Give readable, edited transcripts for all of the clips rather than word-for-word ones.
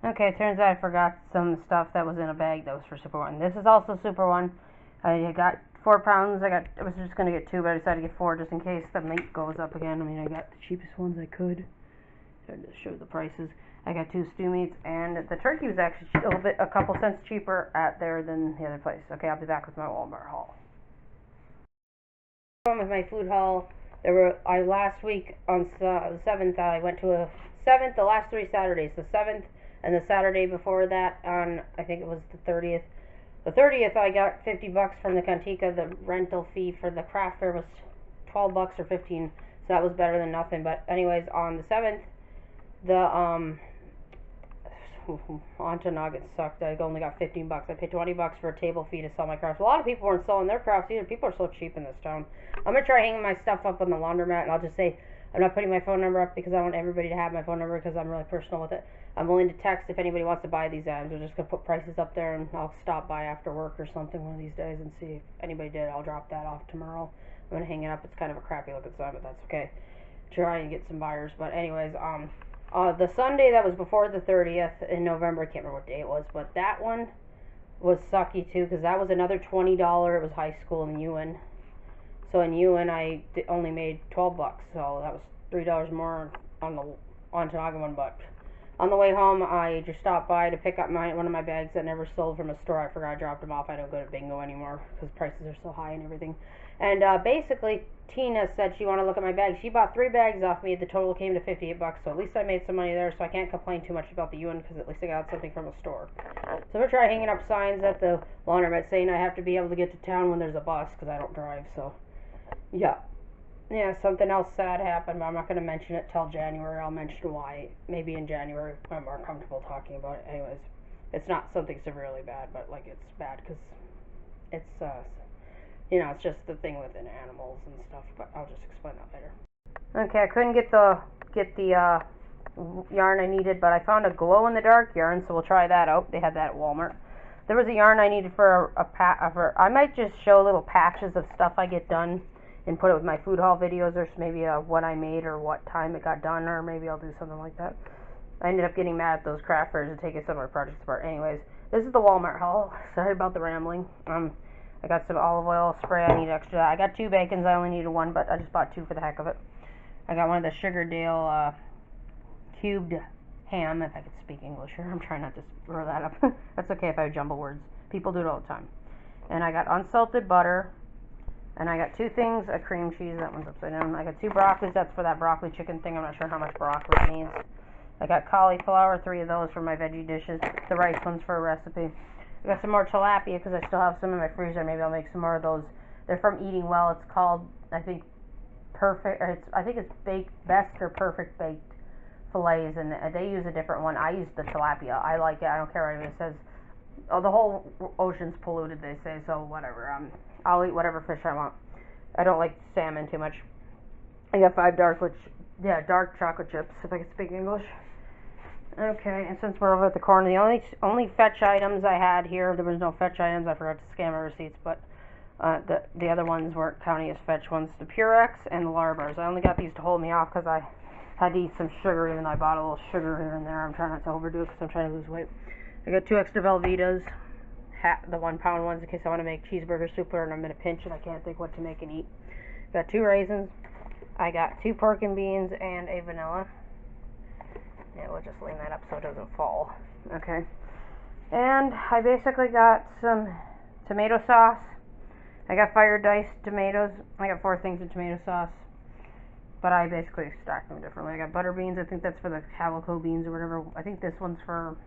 Okay, it turns out I forgot some stuff that was in a bag that was for Super 1. This is also Super 1. I got 4 pounds. I was just going to get 2, but I decided to get 4 just in case the meat goes up again. I mean, I got the cheapest ones I could. So I just showed the prices. I got 2 stew meats, and the turkey was actually a couple cents cheaper at there than the other place. Okay, I'll be back with my Walmart haul. With my food haul, last week on the 7th, I went to a 7th, the last 3 Saturdays, the 7th, and the Saturday before that on, I think it was the 30th. The 30th, I got 50 bucks from the Cantica. The rental fee for the craft fair was 12 bucks or 15, so that was better than nothing. But anyways, on the 7th, the Ontonagon sucked. I only got 15 bucks. I paid 20 bucks for a table fee to sell my crafts. A lot of people weren't selling their crafts either. People are so cheap in this town. I'm gonna try hanging my stuff up on the laundromat, and I'll just say I'm not putting my phone number up because I want everybody to have my phone number because I'm really personal with it. I'm willing to text if anybody wants to buy these items. We're just gonna put prices up there, and I'll stop by after work or something one of these days and see if anybody did. I'll drop that off tomorrow. I'm gonna hang it up. It's kind of a crappy looking sign, but that's okay. Try and get some buyers. But anyways, the Sunday that was before the 30th in November, I can't remember what day it was, but that one was sucky too because that was another $20. It was high school in Ewan. So in Ewan, I only made 12 bucks, so that was $3 more on the Ontonagon one. But on the way home, I just stopped by to pick up one of my bags that never sold from a store. I forgot I dropped them off. I don't go to Bingo anymore because prices are so high and everything. And basically, Tina said she wanted to look at my bags. She bought 3 bags off me. The total came to 58 bucks, so at least I made some money there, so I can't complain too much about the Ewan because at least I got something from a store. So I'm going to try hanging up signs at the laundromat saying I have to be able to get to town when there's a bus because I don't drive, so yeah. Yeah, something else sad happened, but I'm not going to mention it till January. I'll mention why. Maybe in January when I'm more comfortable talking about it. Anyways, it's not something severely bad, but like it's bad because it's, it's just the thing within animals and stuff, but I'll just explain that later. Okay, I couldn't get the yarn I needed, but I found a glow-in-the-dark yarn, so we'll try that out. They had that at Walmart. There was a yarn I needed for I might just show little patches of stuff I get done and put it with my food haul videos, or maybe what I made or what time it got done, or maybe I'll do something like that. I ended up getting mad at those craft fairs and taking some of my projects apart. Anyways, this is the Walmart haul. Sorry about the rambling. I got some olive oil spray. I need extra. I got 2 bacons. I only needed 1, but I just bought 2 for the heck of it. I got one of the Sugardale cubed ham, if I could speak English here. I'm trying not to screw that up. That's okay if I jumble words. People do it all the time. And I got unsalted butter. And I got 2 things of cream cheese. That one's upside down. I got 2 broccolis. That's for that broccoli chicken thing. I'm not sure how much broccoli it needs. I got cauliflower, 3 of those for my veggie dishes. The rice one's for a recipe. I got some more tilapia because I still have some in my freezer. Maybe I'll make some more of those. They're from Eating Well. It's called, I think, I think it's best or perfect baked fillets, and they use a different one. I use the tilapia. I like it. I don't care what it says. Oh, the whole ocean's polluted, they say, so whatever. I'll eat whatever fish I want. I don't like salmon too much. I got 5 dark chocolate chips, if I can speak English. Okay, and since we're over at the corner, the only fetch items I had here, there was no fetch items. I forgot to scan my receipts, but the other ones weren't counting as fetch ones. The Purex and the Larbars. I only got these to hold me off because I had to eat some sugar, even though I bought a little sugar here and there. I'm trying not to overdo it because I'm trying to lose weight. I got 2 extra Velveetas, the 1 pound ones in case I want to make cheeseburger soup or I'm in a pinch and I can't think what to make and eat. Got 2 raisins. I got 2 pork and beans and a vanilla. Yeah, we'll just lean that up so it doesn't fall. Okay. And I basically got some tomato sauce. I got fire diced tomatoes. I got 4 things of tomato sauce. But I basically stacked them differently. I got butter beans. I think that's for the calico beans or whatever. I think this one's for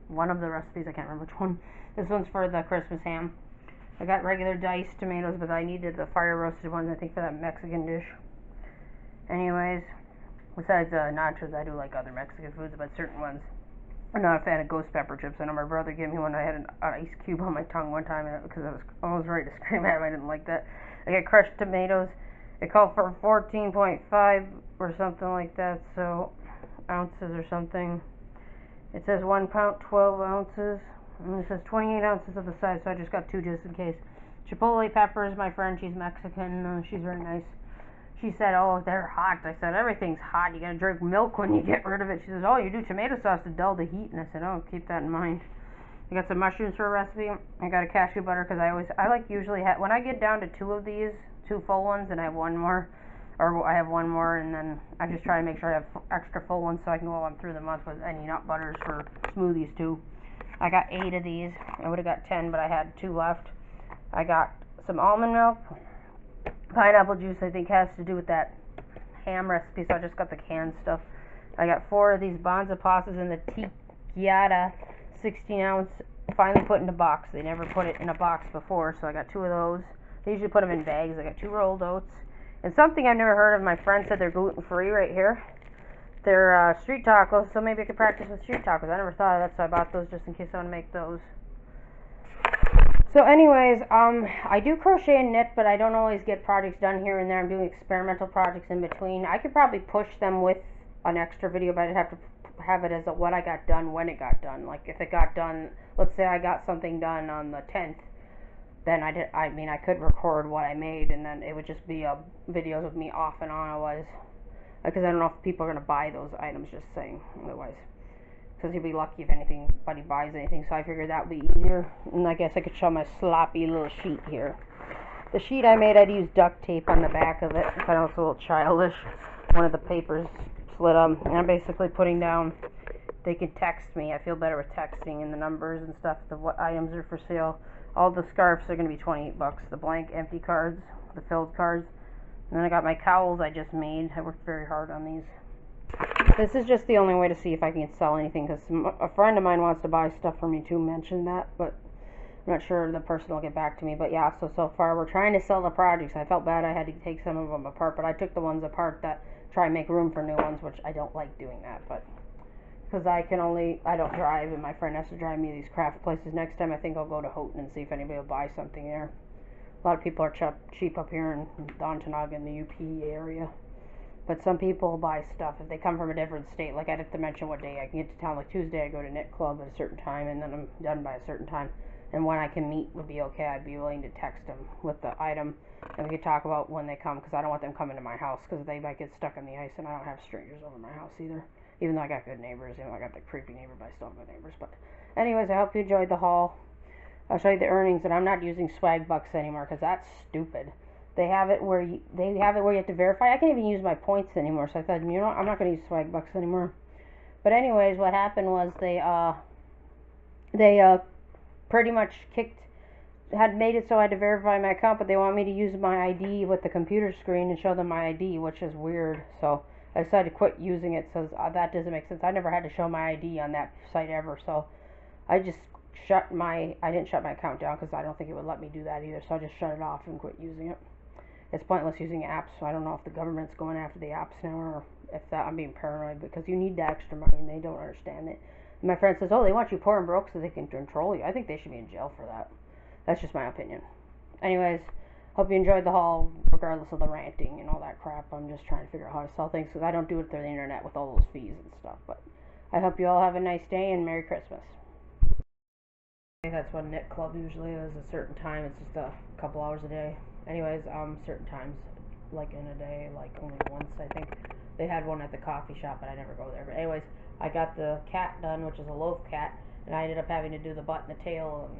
one of the recipes. I can't remember which one. This one's for the Christmas ham. I got regular diced tomatoes, but I needed the fire roasted ones, I think, for that Mexican dish. Anyways, besides nachos, I do like other Mexican foods, but certain ones. I'm not a fan of ghost pepper chips. I know my brother gave me one. I had an ice cube on my tongue one time because I was almost ready to scream at him. I didn't like that. I got crushed tomatoes. It called for 14.5 or something like that, so ounces or something. It says 1 pound, 12 ounces. And it says 28 ounces of the size, so I just got 2 just in case. Chipotle peppers, my friend, she's Mexican. She's very nice. she said, oh, they're hot. I said, everything's hot. You gotta drink milk when you get rid of it. She says, oh, you do tomato sauce to dull the heat. And I said, oh, keep that in mind. I got some mushrooms for a recipe. I got a cashew butter because I like usually when I get down to two of these, two full ones, and I have one more, or I have one more, and then I just try to make sure I have extra full ones so I can go on through the month with any nut butters for smoothies too. I got 8 of these. I would have got 10, but I had 2 left. I got some almond milk. Pineapple juice, I think, has to do with that ham recipe, so I just got the canned stuff. I got 4 of these Bonza pastas in the TABIABTKQ 16-ounce, finally put in a box. They never put it in a box before, so I got 2 of those. They usually put them in bags. I got 2 rolled oats. And something I've never heard of, my friend said they're gluten-free right here. They're street tacos, so maybe I could practice with street tacos. I never thought of that, so I bought those just in case I want to make those. So anyways, I do crochet and knit, but I don't always get projects done here and there. I'm doing experimental projects in between. I could probably push them with an extra video, but I'd have to have it as a what I got done when it got done. Like if it got done, let's say I got something done on the 10th, then I could record what I made, and then it would just be videos of me off and on always. Because I don't know if people are going to buy those items, just saying, otherwise. Because you'd be lucky if anybody buys anything, so I figured that would be easier. And I guess I could show my sloppy little sheet here. The sheet I made, I'd use duct tape on the back of it. I know it's a little childish. One of the papers slid up. And I'm basically putting down, they can text me. I feel better with texting and the numbers and stuff, what items are for sale. All the scarves are going to be 28 bucks. The blank empty cards, the filled cards. And then I got my cowls I just made. I worked very hard on these. This is just the only way to see if I can sell anything, because a friend of mine wants to buy stuff for me too, mentioned that, but I'm not sure the person will get back to me. But yeah, so far we're trying to sell the projects. I felt bad I had to take some of them apart, but I took the ones apart that try and make room for new ones, which I don't like doing that, but because I don't drive, and my friend has to drive me to these craft places. Next time I think I'll go to Houghton and see if anybody will buy something there. A lot of people are cheap up here in Ontonaga in the UP area. But some people buy stuff if they come from a different state. Like, I'd have to mention what day I can get to town. Like Tuesday I go to knit club at a certain time, and then I'm done by a certain time. And when I can meet would be okay. I'd be willing to text them with the item, and we could talk about when they come, because I don't want them coming to my house, because they might get stuck on the ice, and I don't have strangers over my house either. Even though I got good neighbors. I got the creepy neighbor, but I still have good neighbors. But anyways, I hope you enjoyed the haul. I'll show you the earnings, and I'm not using swag bucks anymore, because that's stupid. They have it where you have to verify. I can't even use my points anymore. So I thought, you know what, I'm not going to use swag bucks anymore. But anyways, what happened was they pretty much had made it so I had to verify my account, but they want me to use my ID with the computer screen and show them my ID, which is weird. So I decided to quit using it, so that doesn't make sense. I never had to show my ID on that site ever, so I just I didn't shut my account down because I don't think it would let me do that either, so I just shut it off and quit using it. It's pointless using apps, so I don't know if the government's going after the apps now, or if I'm being paranoid, because you need the extra money and they don't understand it. And my friend says, oh, they want you poor and broke so they can control you. I think they should be in jail for that. That's just my opinion. Anyways, hope you enjoyed the haul, regardless of the ranting and all that crap. I'm just trying to figure out how to sell things, because I don't do it through the internet with all those fees and stuff. But I hope you all have a nice day, and Merry Christmas. That's what knit club usually is, a certain time. It's just a couple hours a day. Anyways, certain times, like in a day, like only once, I think. They had one at the coffee shop, but I never go there. But anyways, I got the cat done, which is a loaf cat, and I ended up having to do the butt and the tail and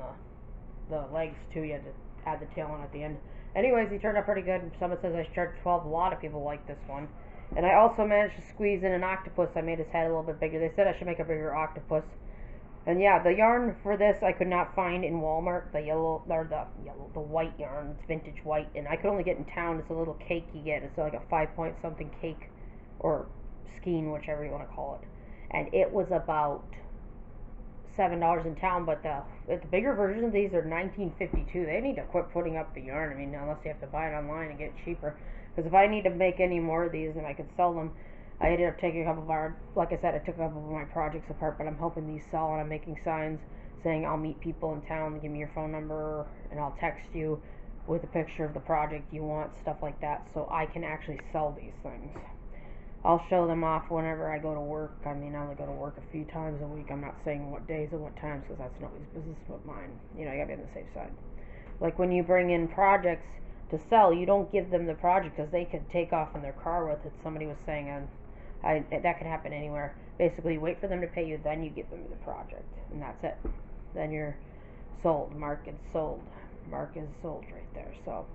the legs too. You had to add the tail on at the end. Anyways, he turned out pretty good. Someone says I should charge 12. A lot of people like this one. And I also managed to squeeze in an octopus. I made his head a little bit bigger. They said I should make a bigger octopus. And yeah, the yarn for this I could not find in Walmart. The white yarn. It's vintage white, and I could only get in town. It's a little cake you get. It's like a 5-point something cake, or skein, whichever you want to call it. And it was about $7 in town, but the bigger version of these are $19.52. They need to quit putting up the yarn. I mean, unless you have to buy it online and get it cheaper. Because if I need to make any more of these and I could sell them, I ended up taking a couple of our, like I said, I took a couple of my projects apart, but I'm hoping these sell, and I'm making signs saying I'll meet people in town, give me your phone number, and I'll text you with a picture of the project you want, stuff like that, so I can actually sell these things. I'll show them off whenever I go to work. I mean, I only go to work a few times a week. I'm not saying what days and what times, because that's nobody's business but mine. You know, I gotta be on the safe side. Like when you bring in projects, to sell, you don't give them the project because they could take off in their car with it. Somebody was saying, that could happen anywhere. Basically, you wait for them to pay you, then you give them the project, and that's it. Then you're sold. Mark is sold. Mark is sold right there. So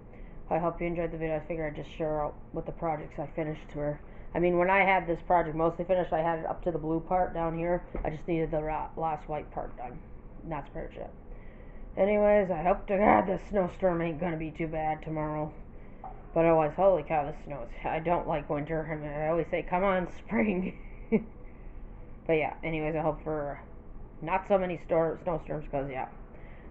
I hope you enjoyed the video. I figured I'd just share out what the projects I finished were. I mean, when I had this project mostly finished, I had it up to the blue part down here. I just needed the last white part done. And that's pretty much it. Anyways, I hope to God this snowstorm ain't gonna be too bad tomorrow. But otherwise, holy cow, this snow is... I don't like winter. I mean, I always say, come on, spring. But yeah, anyways, I hope for not so many snowstorms, because, yeah,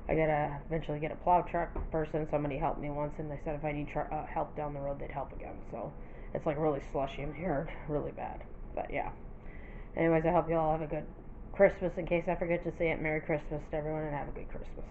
I gotta eventually get a plow truck person. Somebody helped me once, and they said if I need help down the road, they'd help again. So it's like really slushy in here, really bad. But yeah, anyways, I hope you all have a good Christmas. In case I forget to say it, Merry Christmas to everyone, and have a good Christmas.